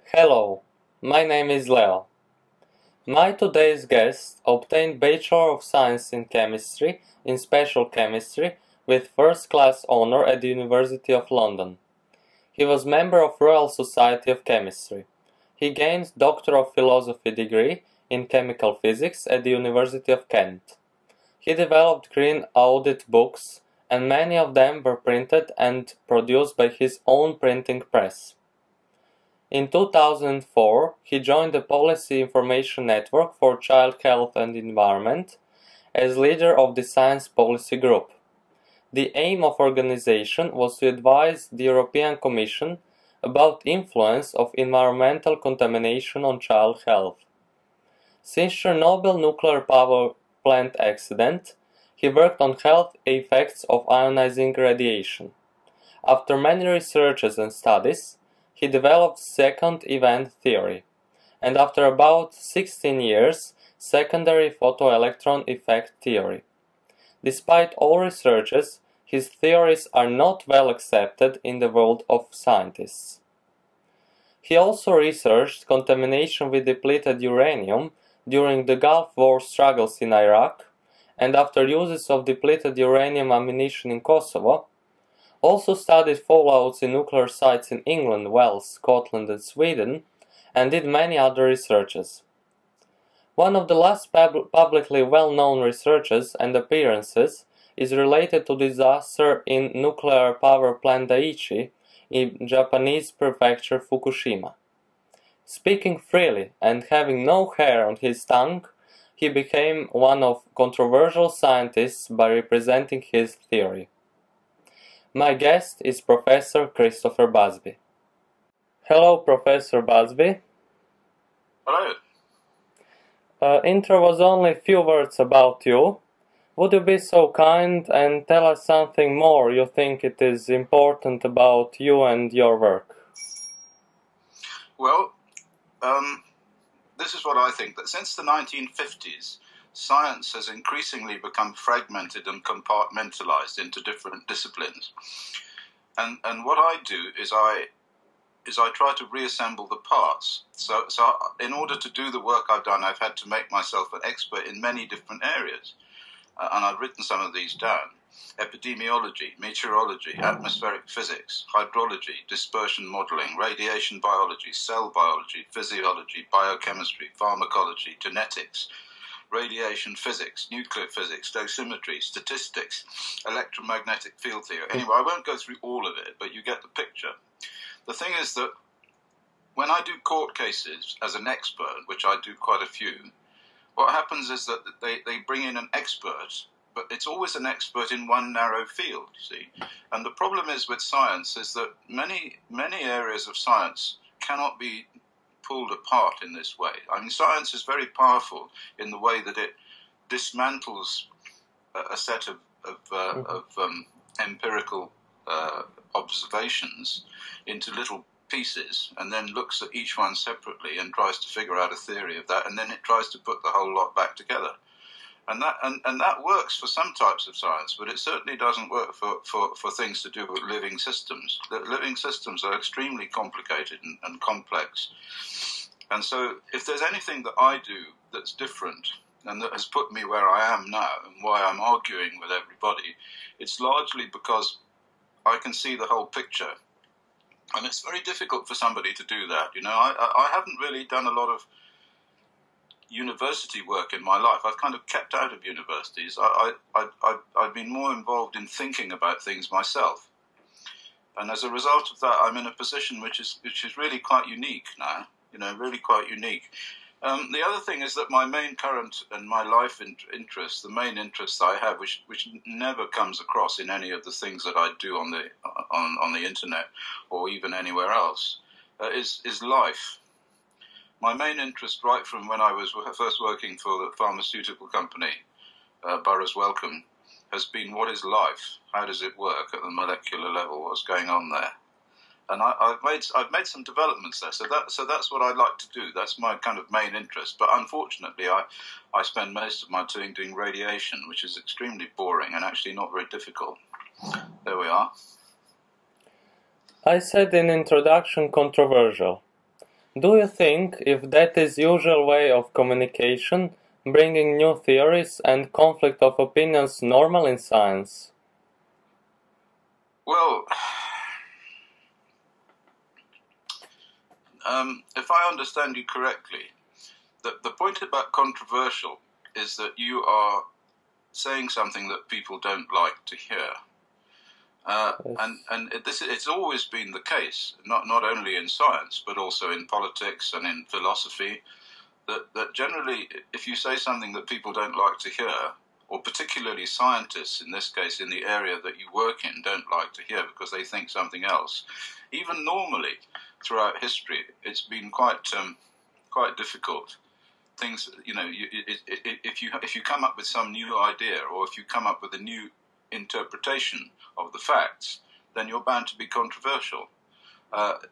Hello, my name is Leo. My today's guest obtained Bachelor of Science in Chemistry in Special Chemistry with first-class honor at the University of London. He was member of Royal Society of Chemistry. He gained Doctor of Philosophy degree in Chemical Physics at the University of Kent. He developed green audit books, and many of them were printed and produced by his own printing press. In 2004, he joined the Policy Information Network for Child Health and Environment as leader of the Science Policy Group. The aim of organization was to advise the European Commission about influence of environmental contamination on child health. Since Chernobyl nuclear power plant accident, he worked on health effects of ionizing radiation. After many researches and studies, he developed second event theory, and after about 16 years, secondary photoelectron effect theory. Despite all researches, his theories are not well accepted in the world of scientists. He also researched contamination with depleted uranium during the Gulf War struggles in Iraq, and after uses of depleted uranium ammunition in Kosovo, also studied fallouts in nuclear sites in England, Wales, Scotland and Sweden, and did many other researches. One of the last publicly well-known researches and appearances is related to disaster in nuclear power plant Daiichi in Japanese prefecture Fukushima. Speaking freely and having no hair on his tongue, he became one of controversial scientists by representing his theory. My guest is Professor Christopher Busby. Hello, Professor Busby. Hello. Intro was only a few words about you. Would you be so kind and tell us something more you think it is important about you and your work? Well, this is what I think, that since the 1950s, science has increasingly become fragmented and compartmentalized into different disciplines. And what I do is I try to reassemble the parts. So in order to do the work I've done, I've had to make myself an expert in many different areas. And I've written some of these down. Epidemiology, meteorology, atmospheric physics, hydrology, dispersion modeling, radiation biology, cell biology, physiology, biochemistry, pharmacology, genetics, radiation physics, nuclear physics, dosimetry, statistics, electromagnetic field theory. Anyway, I won't go through all of it, but you get the picture. The thing is that when I do court cases as an expert, which I do quite a few, what happens is that they bring in an expert, but it's always an expert in one narrow field, you see. And the problem is with science is that many areas of science cannot be pulled apart in this way. I mean, science is very powerful in the way that it dismantles a set of empirical observations into little pieces, and then looks at each one separately and tries to figure out a theory of that, and then it tries to put the whole lot back together. And that works for some types of science, but it certainly doesn't work for things to do with living systems. Living systems are extremely complicated and complex. And so if there's anything that I do that's different and that has put me where I am now and why I'm arguing with everybody, it's largely because I can see the whole picture. And it's very difficult for somebody to do that. You know, I haven't really done a lot of university work in my life. I've kind of kept out of universities. I've been more involved in thinking about things myself. And as a result of that, I'm in a position which is really quite unique now, you know, really quite unique. The other thing is that my main current and my life interest, the main interest I have, which never comes across in any of the things that I do on the internet or even anywhere else, is life. My main interest, right from when I was first working for the pharmaceutical company, Burroughs Wellcome, has been what is life? How does it work at the molecular level? What's going on there? I've made some developments there. So that's what I like to do. That's my kind of main interest. But unfortunately, I spend most of my time doing radiation, which is extremely boring and actually not very difficult. There we are. I said in introduction controversial. Do you think if that is usual way of communication, bringing new theories and conflict of opinions normal in science? Well, if I understand you correctly, the point about controversial is that you are saying something that people don't like to hear. And it's always been the case, not only in science, but also in politics and in philosophy, that generally, if you say something that people don't like to hear, or particularly scientists, in this case, in the area that you work in, don't like to hear because they think something else, even normally throughout history, it's been quite difficult. Things, if you come up with some new idea, or if you come up with a new interpretation of the facts, then you're bound to be controversial. Yes.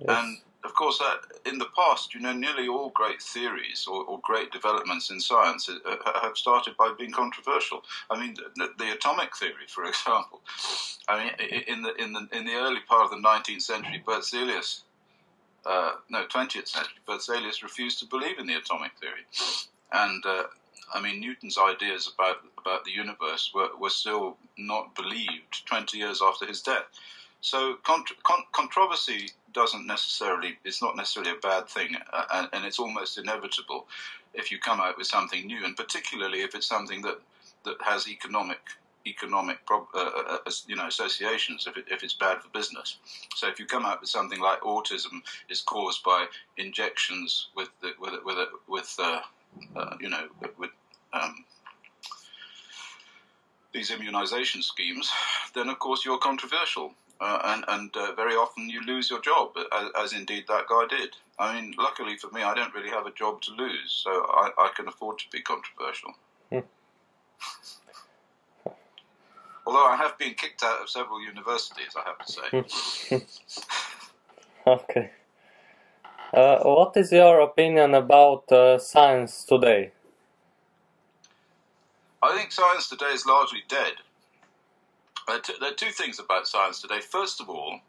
And of course, in the past, nearly all great theories or great developments in science have started by being controversial. I mean, the atomic theory, for example. I mean, in the early part of the 19th century, 20th century, Berzelius refused to believe in the atomic theory, and I mean, Newton's ideas about the universe were still not believed 20 years after his death. So controversy is not necessarily a bad thing, and it's almost inevitable if you come out with something new, and particularly if it's something that has economic associations, if it's bad for business. So if you come out with something like autism is caused by injections with these immunization schemes, then of course you're controversial, and very often you lose your job, as indeed that guy did. I mean, luckily for me, I don't really have a job to lose, so I can afford to be controversial. Although I have been kicked out of several universities, I have to say. Okay. What is your opinion about science today? I think science today is largely dead. There are two things about science today. First of all,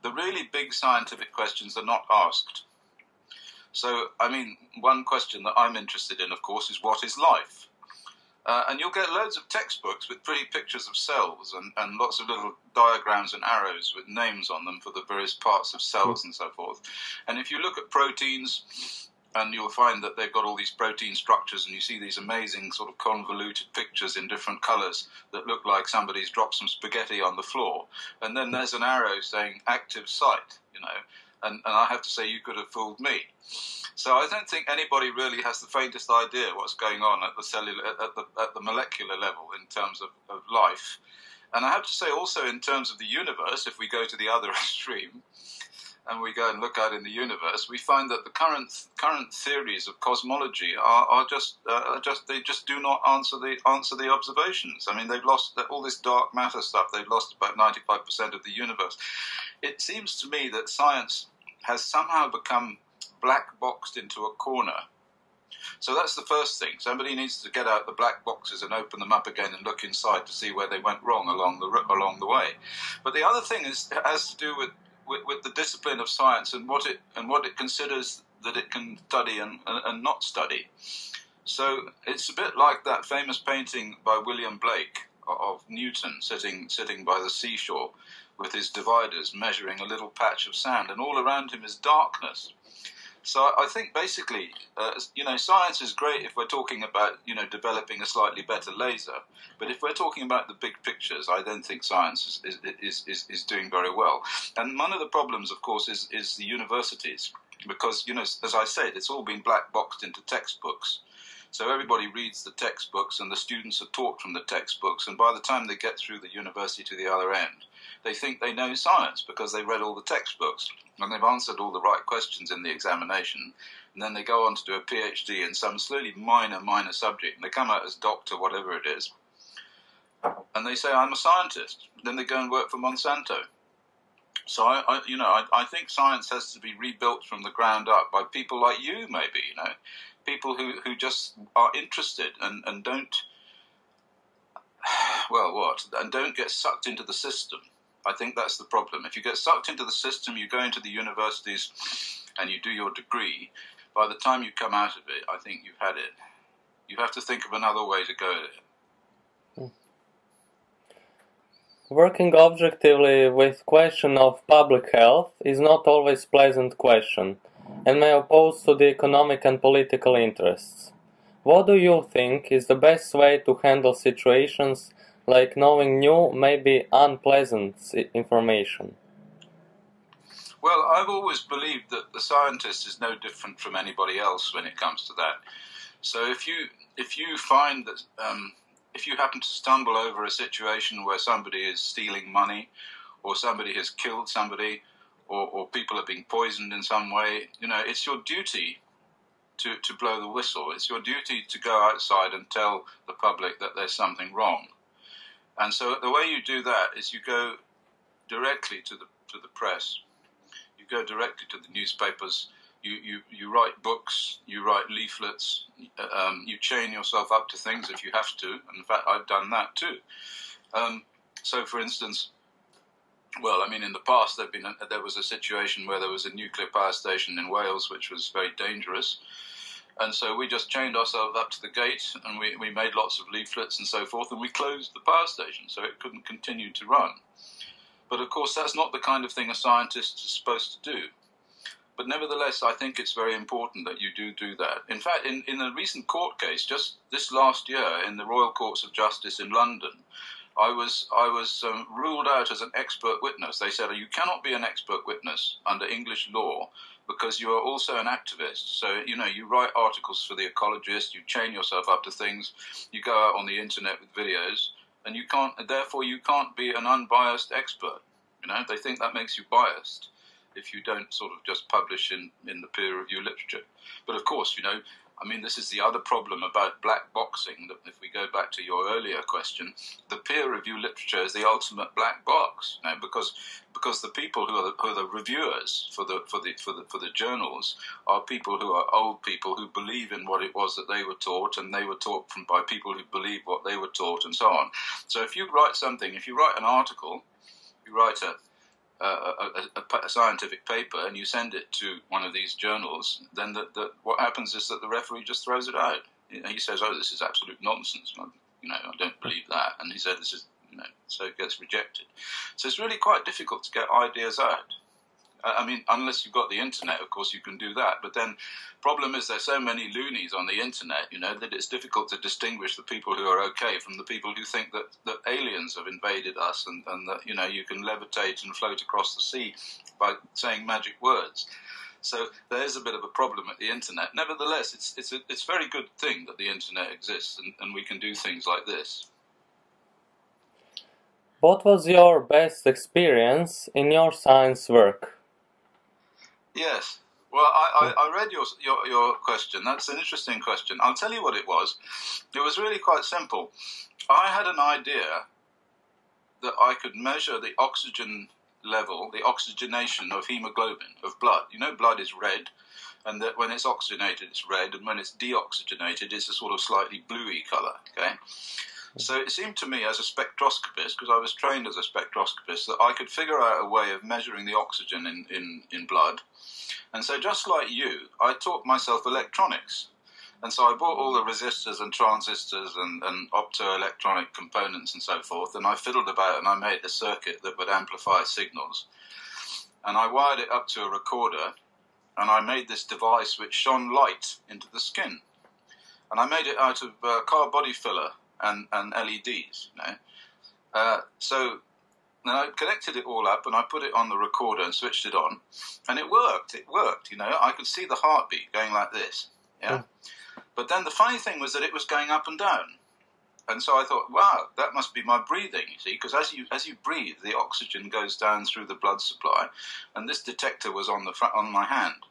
the really big scientific questions are not asked. So, I mean, one question that I'm interested in, of course, is what is life? And you'll get loads of textbooks with pretty pictures of cells and lots of little diagrams and arrows with names on them for the various parts of cells and so forth. And if you look at proteins, and you'll find that they've got all these protein structures, and you see these amazing sort of convoluted pictures in different colors that look like somebody's dropped some spaghetti on the floor. And then there's an arrow saying active site, and I have to say you could have fooled me. So I don't think anybody really has the faintest idea what's going on at the molecular level in terms of life. And I have to say also in terms of the universe, if we go to the other extreme, and we go and look out in the universe, we find that the current theories of cosmology they just do not answer the observations. I mean, they've lost all this dark matter stuff. They've lost about 95% of the universe. It seems to me that science has somehow become black boxed into a corner. So that's the first thing. Somebody needs to get out the black boxes and open them up again and look inside to see where they went wrong along the way. But the other thing has to do with the discipline of science and what it considers that it can study and not study. So it's a bit like that famous painting by William Blake of Newton sitting by the seashore with his dividers measuring a little patch of sand, and all around him is darkness. So I think basically, science is great if we're talking about, developing a slightly better laser. But if we're talking about the big pictures, I don't think science is doing very well. And one of the problems, of course, is the universities. Because, as I said, it's all been black boxed into textbooks. So everybody reads the textbooks and the students are taught from the textbooks. And by the time they get through the university to the other end, they think they know science because they read all the textbooks and they've answered all the right questions in the examination. And then they go on to do a PhD in some slowly minor subject, and they come out as doctor, whatever it is. And they say, I'm a scientist. Then they go and work for Monsanto. So I think science has to be rebuilt from the ground up by people like you, maybe, people who just are interested and don't, and don't get sucked into the system. I think that's the problem. If you get sucked into the system, you go into the universities and you do your degree. By the time you come out of it, I think you've had it. You have to think of another way to go at it. Working objectively with question of public health is not always pleasant question, and may oppose to the economic and political interests. What do you think is the best way to handle situations like knowing new, maybe unpleasant information? Well, I've always believed that the scientist is no different from anybody else when it comes to that. So if you find that if you happen to stumble over a situation where somebody is stealing money, or somebody has killed somebody, or people are being poisoned in some way, it's your duty to blow the whistle. It's your duty to go outside and tell the public that there's something wrong. And so the way you do that is you go directly to the press. You go directly to the newspapers. You write books, you write leaflets, you chain yourself up to things if you have to. In fact, I've done that too. So, for instance, in the past there was a situation where there was a nuclear power station in Wales which was very dangerous. And so we just chained ourselves up to the gate and we made lots of leaflets and so forth, and we closed the power station so it couldn't continue to run. But of course, that's not the kind of thing a scientist is supposed to do. But nevertheless, I think it's very important that you do that. In fact, in a recent court case, just this last year, in the Royal Courts of Justice in London, I was ruled out as an expert witness. They said, you cannot be an expert witness under English law because you are also an activist. So, you write articles for The Ecologist, you chain yourself up to things, you go out on the internet with videos, and therefore you can't be an unbiased expert. They think that makes you biased if you don't sort of just publish in the peer review literature. But of course, this is the other problem about black boxing, that if we go back to your earlier question, the peer review literature is the ultimate black box, because the people who are the reviewers for the journals are people who are old people who believe in what it was that they were taught, and they were taught by people who believe what they were taught, and so on. So if you write an article, you write a scientific paper and you send it to one of these journals, then what happens is that the referee just throws it out. He says, "Oh, this is absolute nonsense. I don't believe that." And he said, "This is," so it gets rejected. So it's really quite difficult to get ideas out. Unless you've got the internet, of course you can do that. But then, problem is there's so many loonies on the internet, that it's difficult to distinguish the people who are okay from the people who think that aliens have invaded us and that, you can levitate and float across the sea by saying magic words. So there's a bit of a problem at the internet. Nevertheless, it's a very good thing that the internet exists and we can do things like this. What was your best experience in your science work? Yes. Well, I read your question. That's an interesting question. I'll tell you what it was. It was really quite simple. I had an idea that I could measure the oxygen level, the oxygenation of hemoglobin, of blood. Blood is red, and that when it's oxygenated, it's red, and when it's deoxygenated, it's a sort of slightly bluey colour, okay? So it seemed to me as a spectroscopist, because I was trained as a spectroscopist, that I could figure out a way of measuring the oxygen in blood. And so just like you, I taught myself electronics. And so I bought all the resistors and transistors and optoelectronic components and so forth, and I fiddled about and I made a circuit that would amplify signals. And I wired it up to a recorder, and I made this device which shone light into the skin. And I made it out of car body filler and LEDs, so then I connected it all up and I put it on the recorder and switched it on, and it worked. I could see the heartbeat going like this, yeah. But then the funny thing was that it was going up and down, and so I thought, wow, that must be my breathing. You see, because as you breathe, the oxygen goes down through the blood supply, and this detector was on my hand.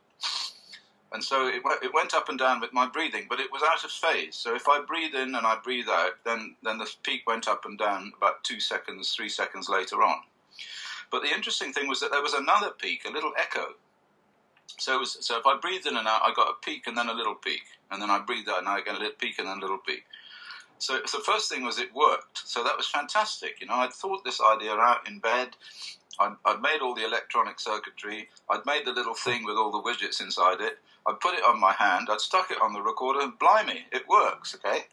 And so it went up and down with my breathing, but it was out of phase. So if I breathe in and I breathe out, then the peak went up and down about 2 seconds, 3 seconds later on. But the interesting thing was that there was another peak, a little echo. So if I breathed in and out, I got a peak and then a little peak. And then I breathed out and I get a little peak and then a little peak. So the first thing was it worked. So that was fantastic. I'd thought this idea out in bed. I'd made all the electronic circuitry. I'd made the little thing with all the widgets inside it. I'd put it on my hand. I'd stuck it on the recorder, and blimey, it works, okay?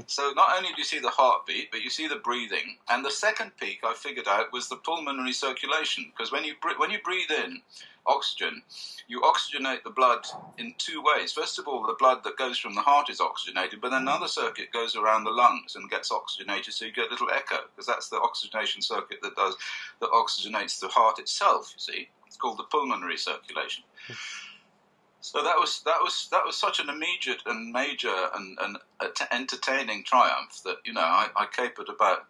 So not only do you see the heartbeat, but you see the breathing. And the second peak I figured out was the pulmonary circulation, because when you breathe in oxygen, you oxygenate the blood in two ways. First of all, the blood that goes from the heart is oxygenated, but then another circuit goes around the lungs and gets oxygenated, so you get a little echo, because that's the oxygenation circuit that oxygenates the heart itself, you see. It's called the pulmonary circulation. So that was such an immediate and major and entertaining triumph that I capered about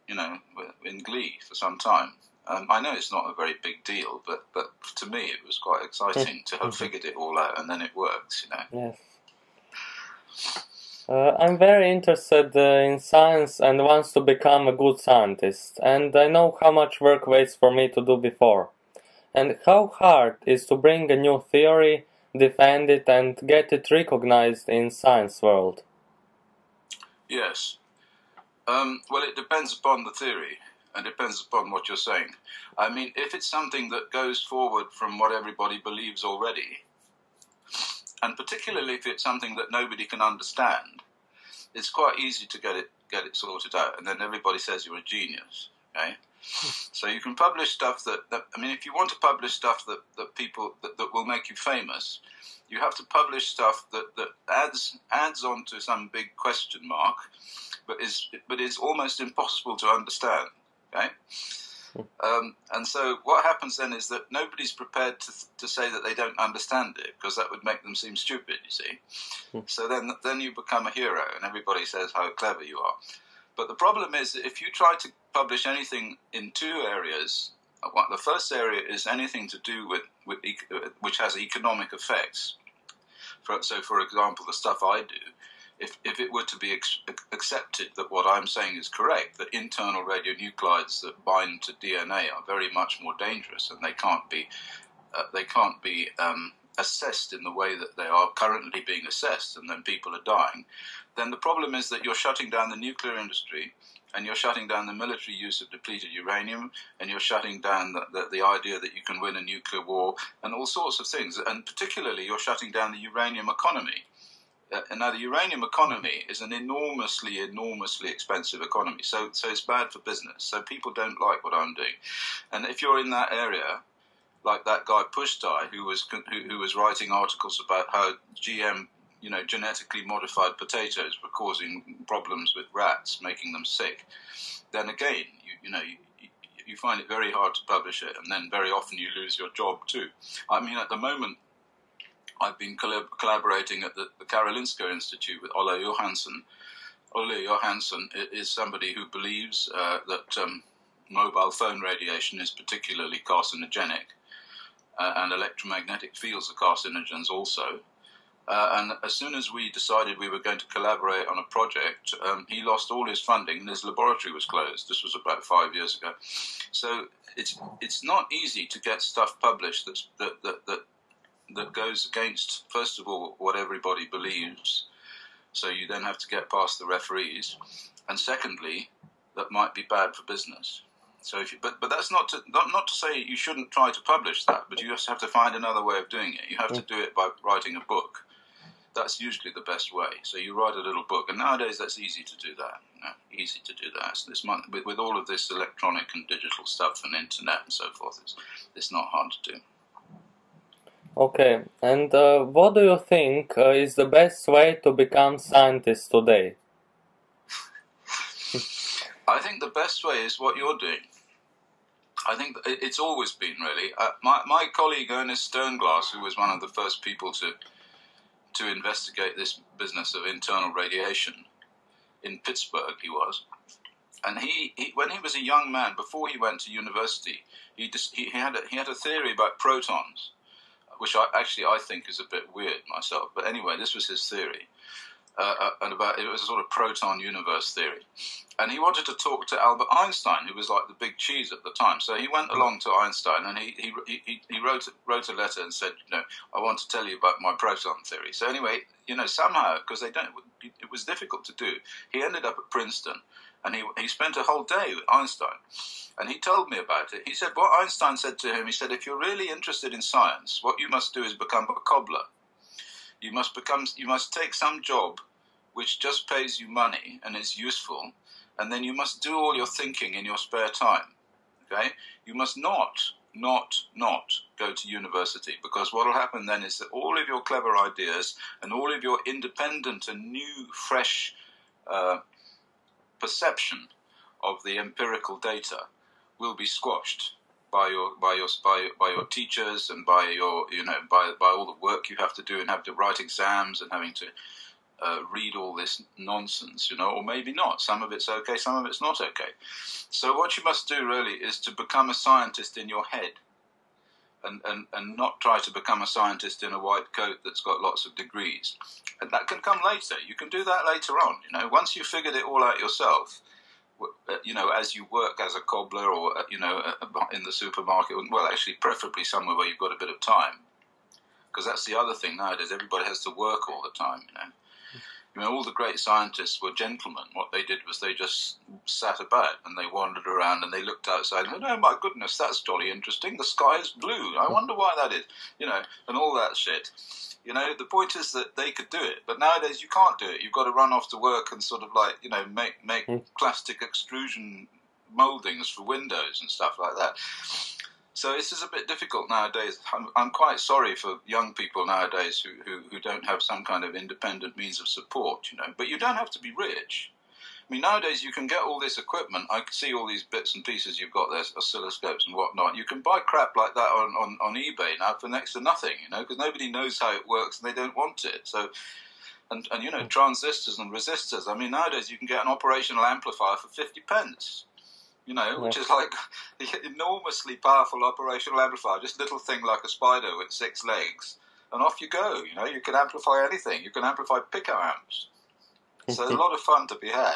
in glee for some time. I know it's not a very big deal, but to me it was quite exciting to have figured it all out, and then it works. Yes. I'm very interested in science and wants to become a good scientist, and I know how much work waits for me to do before, and how hard it is to bring a new theory, defend it, and get it recognized in science world. Yes. Well, it depends upon the theory, and depends upon what you're saying. I mean, if it's something that goes forward from what everybody believes already, and particularly if it's something that nobody can understand, it's quite easy to get it sorted out, and then everybody says you're a genius. Okay. So you can publish stuff that if you want to publish stuff that people that will make you famous, you have to publish stuff that adds on to some big question mark, but is almost impossible to understand. Okay. And so what happens then is that nobody's prepared to say that they don't understand it, because that would make them seem stupid, you see. So then you become a hero, and everybody says how clever you are. But the problem is that if you try to publish anything in two areas, the first area is anything to do with which has economic effects. So, for example, the stuff I do, if it were to be accepted that what I'm saying is correct, that internal radionuclides that bind to DNA are very much more dangerous, and they can't be assessed in the way that they are currently being assessed, and then people are dying, then the problem is that you're shutting down the nuclear industry, and you're shutting down the military use of depleted uranium, and you're shutting down the idea that you can win a nuclear war, and all sorts of things. And particularly, you're shutting down the uranium economy. And now the uranium economy is an enormously expensive economy, so it's bad for business. So people don't like what I'm doing. And if you're in that area, like that guy Pushtai, who was writing articles about how GM, genetically modified potatoes were causing problems with rats, making them sick, then again, you find it very hard to publish it, and then very often you lose your job too. I mean, at the moment, I've been collaborating at the Karolinska Institute with Ole Johansson. Ole Johansson is somebody who believes that mobile phone radiation is particularly carcinogenic, and electromagnetic fields are carcinogens also. And as soon as we decided we were going to collaborate on a project, he lost all his funding and his laboratory was closed. This was about 5 years ago. So it's not easy to get stuff published that goes against, first of all, what everybody believes. So you then have to get past the referees, and secondly, that might be bad for business. So but that's not to say you shouldn't try to publish that, but you just have to find another way of doing it. You have to do it by writing a book. That's usually the best way. So you write a little book, and nowadays that's easy to do that. Easy to do that. So with all of this electronic and digital stuff and internet and so forth, it's not hard to do. Okay, and what do you think is the best way to become scientist today? I think the best way is what you're doing. I think it's always been, really. My colleague Ernest Sternglass, who was one of the first people to investigate this business of internal radiation in Pittsburgh, he was. And he when he was a young man, before he went to university, he had a theory about protons, which I think is a bit weird myself. But anyway, this was his theory. and about it was a sort of proton universe theory. And he wanted to talk to Albert Einstein, who was like the big cheese at the time. So he went along to Einstein, and he wrote a letter and said, I want to tell you about my proton theory. So anyway, somehow, because it was difficult to do, he ended up at Princeton, and he spent a whole day with Einstein. And he told me about it. He said, what Einstein said to him, he said, if you're really interested in science, what you must do is become a cobbler. You must take some job which just pays you money and is useful, and then you must do all your thinking in your spare time. Okay? You must not go to university, because what will happen then is that all of your clever ideas and all of your independent and new, fresh perception of the empirical data will be squashed by your teachers, and by your by all the work you have to do, and have to write exams, and having to read all this nonsense, or maybe not. Some of it's okay, some of it's not okay. So what you must do really is to become a scientist in your head, and not try to become a scientist in a white coat that's got lots of degrees. And that can come later. You can do that later on. Once you've figured it all out yourself, as you work as a cobbler, or in the supermarket. Well, actually, preferably somewhere where you've got a bit of time, because that's the other thing nowadays. Everybody has to work all the time. All the great scientists were gentlemen. What they did was they just sat about, and they wandered around, and they looked outside and said, oh my goodness, that's jolly interesting. The sky is blue. I wonder why that is. And all that shit. The point is that they could do it, but nowadays you can't do it. You've got to run off to work and sort of make plastic extrusion moldings for windows and stuff like that. So this is a bit difficult nowadays. I'm quite sorry for young people nowadays who don't have some kind of independent means of support, But you don't have to be rich. I mean, nowadays you can get all this equipment. I can see all these bits and pieces you've got there, oscilloscopes and whatnot. You can buy crap like that on eBay now for next to nothing, because nobody knows how it works and they don't want it. So, and transistors and resistors. I mean, nowadays you can get an operational amplifier for 50 pence. Which is like the enormously powerful operational amplifier, just a little thing like a spider with 6 legs, and off you go. You can amplify anything. You can amplify picoamps. So there's a lot of fun to be had.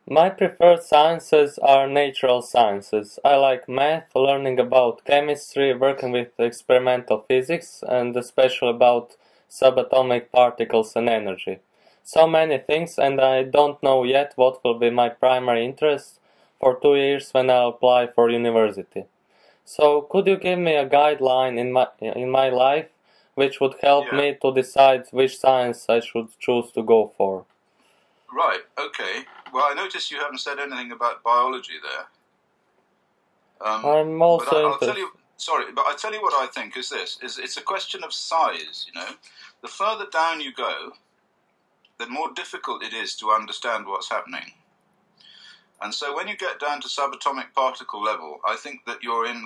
My preferred sciences are natural sciences. I like math, learning about chemistry, working with experimental physics, and especially about subatomic particles and energy. So many things, and I don't know yet what will be my primary interest for 2 years when I'll apply for university. So could you give me a guideline in my life which would help me to decide which science I should choose to go for? Right, okay. Well, I noticed you haven't said anything about biology there. I'm also interested. I'll tell you what I think is this. It's a question of size, The further down you go, the more difficult it is to understand what's happening. And so when you get down to subatomic particle level, I think that you're in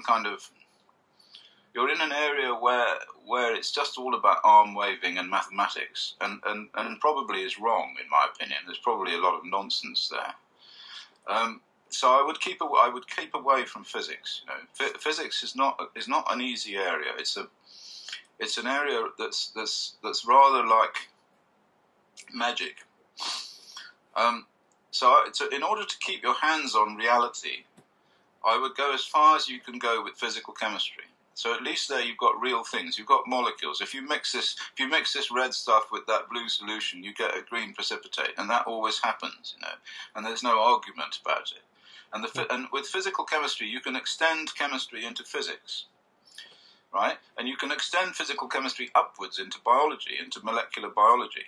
an area where it's just all about arm waving and mathematics, and probably is wrong, in my opinion. There's probably a lot of nonsense there. So I would keep away from physics. Physics is not an easy area. It's an area that's rather like magic. So in order to keep your hands on reality, I would go as far as you can go with physical chemistry. So at least there you've got real things. You've got molecules. If you mix this red stuff with that blue solution, you get a green precipitate, and that always happens, And there's no argument about it. And with physical chemistry, you can extend chemistry into physics, right? And you can extend physical chemistry upwards into biology, into molecular biology.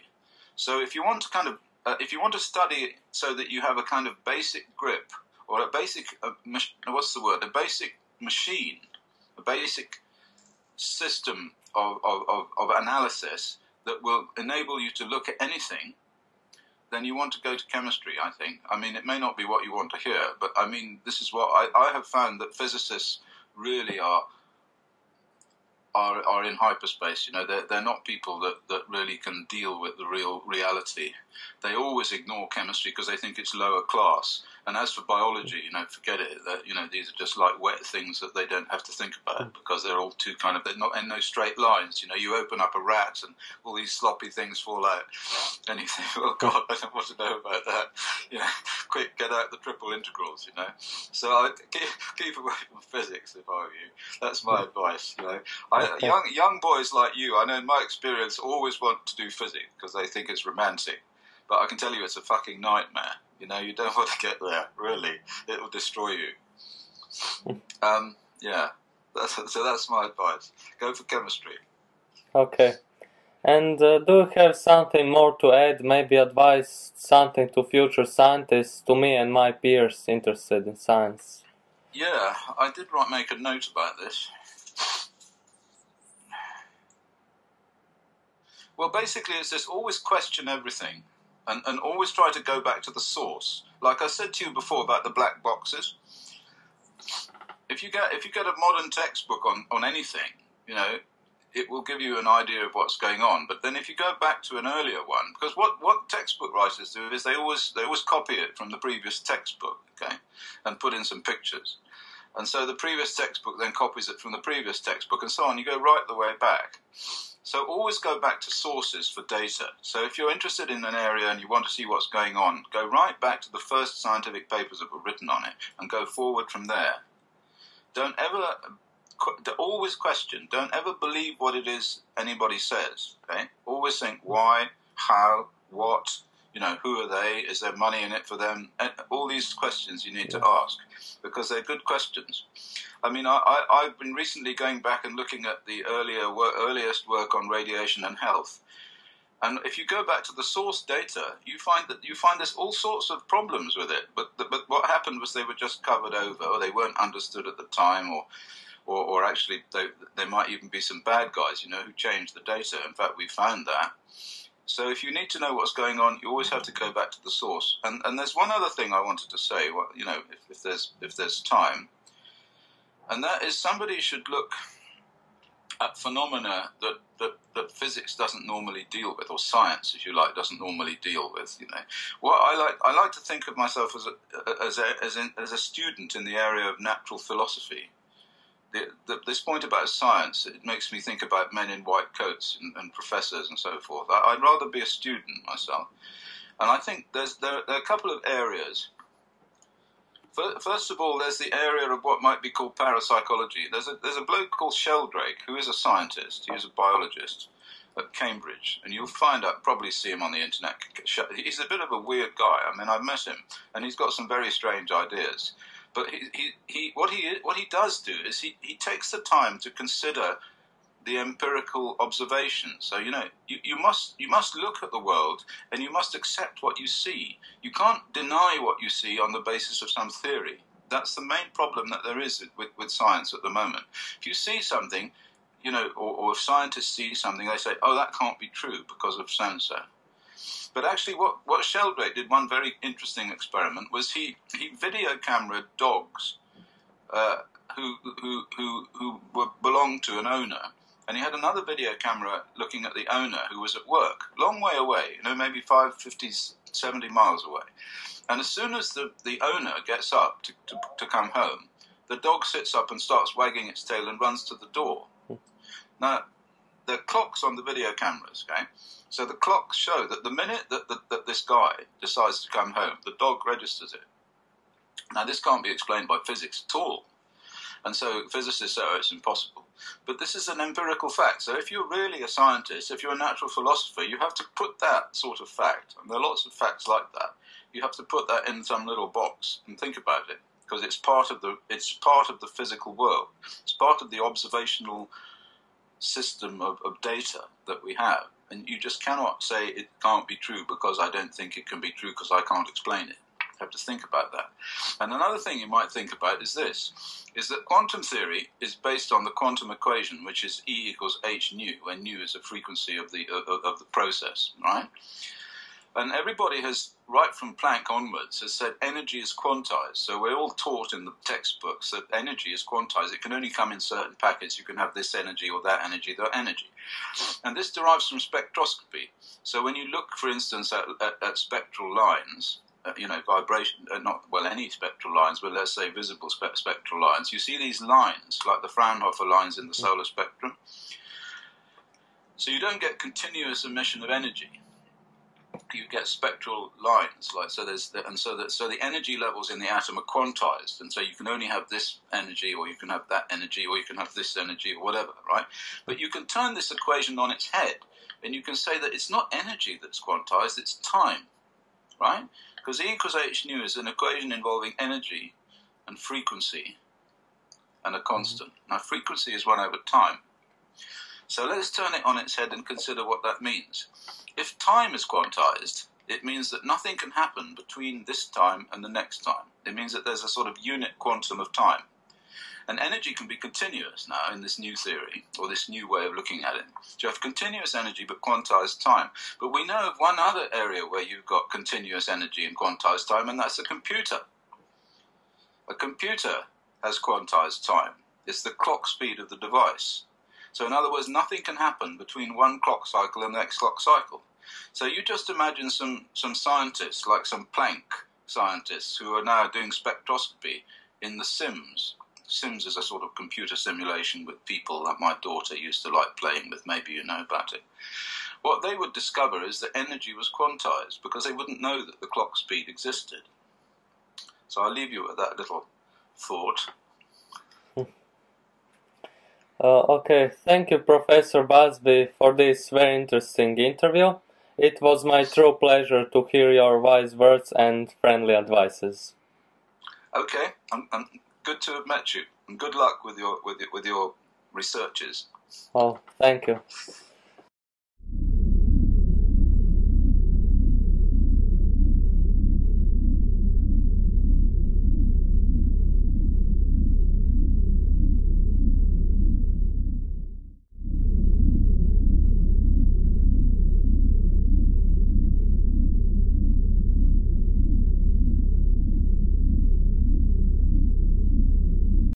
So if you want to study so that you have a kind of basic grip, or a basic a basic machine, a basic system of analysis that will enable you to look at anything, then you want to go to chemistry, I think. I mean, it may not be what you want to hear, but I mean, this is what I have found, that physicists really are are in hyperspace. You know, they're not people that really can deal with the real reality. They always ignore chemistry because they think it's lower class. And as for biology, you know, forget it. That, you know, these are just like wet things that they don't have to think about because they're all too kind of, they're not in no straight lines. You know, you open up a rat and all these sloppy things fall out, and you think, oh God, I don't want to know about that. You know, quick, get out the triple integrals. You know, so I keep away from physics if I were you. That's my advice. You know, young boys like you, I know in my experience, always want to do physics because they think it's romantic. But I can tell you it's a fucking nightmare. You know, you don't want to get there, really. It will destroy you. Yeah, so that's my advice. Go for chemistry. Okay. And do you have something more to add? Maybe advise something to future scientists, to me and my peers interested in science? Yeah, I did make a note about this. Well, basically it's this: always question everything. And always try to go back to the source. Like I said to you before about the black boxes, if you get a modern textbook on anything, you know, it will give you an idea of what's going on. But then if you go back to an earlier one, because what textbook writers do is they always copy it from the previous textbook, okay, and put in some pictures. And so the previous textbook then copies it from the previous textbook, and so on. You go right the way back. So always go back to sources for data. So if you're interested in an area and you want to see what's going on, go right back to the first scientific papers that were written on it and go forward from there. Always question. Don't ever believe what it is anybody says. Okay? Always think why, how, what, you know, who are they? Is there money in it for them? And all these questions you need to ask because they're good questions. I mean, I've been recently going back and looking at the earliest work on radiation and health. And if you go back to the source data, you find there's all sorts of problems with it. But what happened was they were just covered over, or they weren't understood at the time, or actually there might even be some bad guys, you know, who changed the data. In fact, we found that. So if you need to know what's going on, you always have to go back to the source. And there's one other thing I wanted to say. Well, you know, if there's time. And that is, somebody should look at phenomena that physics doesn't normally deal with, or science, if you like, doesn't normally deal with. You know, what I like to think of myself as a student in the area of natural philosophy. This point about science, it makes me think about men in white coats and professors and so forth. I'd rather be a student myself, and I think there are a couple of areas. First of all, there's the area of what might be called parapsychology. There's a bloke called Sheldrake who is a scientist. He's a biologist at Cambridge, and you'll probably see him on the internet. He's a bit of a weird guy. I mean, I've met him, and he's got some very strange ideas. But what he does do is he takes the time to consider the empirical observation. So, you know, you must look at the world and you must accept what you see. You can't deny what you see on the basis of some theory. That's the main problem that there is with science at the moment. If you see something, you know, or if scientists see something, they say, oh, that can't be true because of so-and-so. But actually what Sheldrake did, one very interesting experiment, was he video cameraed dogs who belonged to an owner. And he had another video camera looking at the owner who was at work, long way away, you know, maybe 50, 70 miles away. And as soon as the owner gets up to come home, the dog sits up and starts wagging its tail and runs to the door. Now, there are clocks on the video cameras, okay? So the clocks show that the minute that this guy decides to come home, the dog registers it. Now, this can't be explained by physics at all. And so physicists say, oh, it's impossible. But this is an empirical fact. So if you're really a scientist, if you're a natural philosopher, you have to put that sort of fact, and there are lots of facts like that, you have to put that in some little box and think about it, because it's part of the physical world. It's part of the observational system of data that we have. And you just cannot say it can't be true because I don't think it can be true because I can't explain it. You have to think about that. And another thing you might think about is this, is that quantum theory is based on the quantum equation, which is E equals h nu, where nu is the frequency of the process, right? And everybody has, right from Planck onwards, has said energy is quantized. So we're all taught in the textbooks that energy is quantized. It can only come in certain packets. You can have this energy or that energy, that energy. And this derives from spectroscopy. So when you look, for instance, at spectral lines, vibration, any spectral lines, but let's say visible spectral lines, you see these lines, like the Fraunhofer lines in the solar spectrum. So you don't get continuous emission of energy. You get spectral lines, so the energy levels in the atom are quantized, and so you can only have this energy, or you can have that energy, or you can have this energy, or whatever, right? But you can turn this equation on its head, and you can say that it's not energy that's quantized, it's time, right? Because E equals h nu is an equation involving energy and frequency and a constant. Now, frequency is 1 over time. So let's turn it on its head and consider what that means. If time is quantized, it means that nothing can happen between this time and the next time. It means that there's a sort of unit quantum of time. And energy can be continuous now in this new theory, or this new way of looking at it. So you have continuous energy but quantized time. But we know of one other area where you've got continuous energy and quantized time, and that's a computer. A computer has quantized time. It's the clock speed of the device. So in other words, nothing can happen between one clock cycle and the next clock cycle. So you just imagine some scientists, like some Planck scientists, who are now doing spectroscopy in the Sims. Sims is a sort of computer simulation with people that my daughter used to like playing with. Maybe you know about it. What they would discover is that energy was quantized, because they wouldn't know that the clock speed existed. So I'll leave you with that little thought. Okay, thank you, Professor Busby, for this very interesting interview. It was my true pleasure to hear your wise words and friendly advices. Okay, I'm good to have met you, and good luck with your researches. Oh, thank you.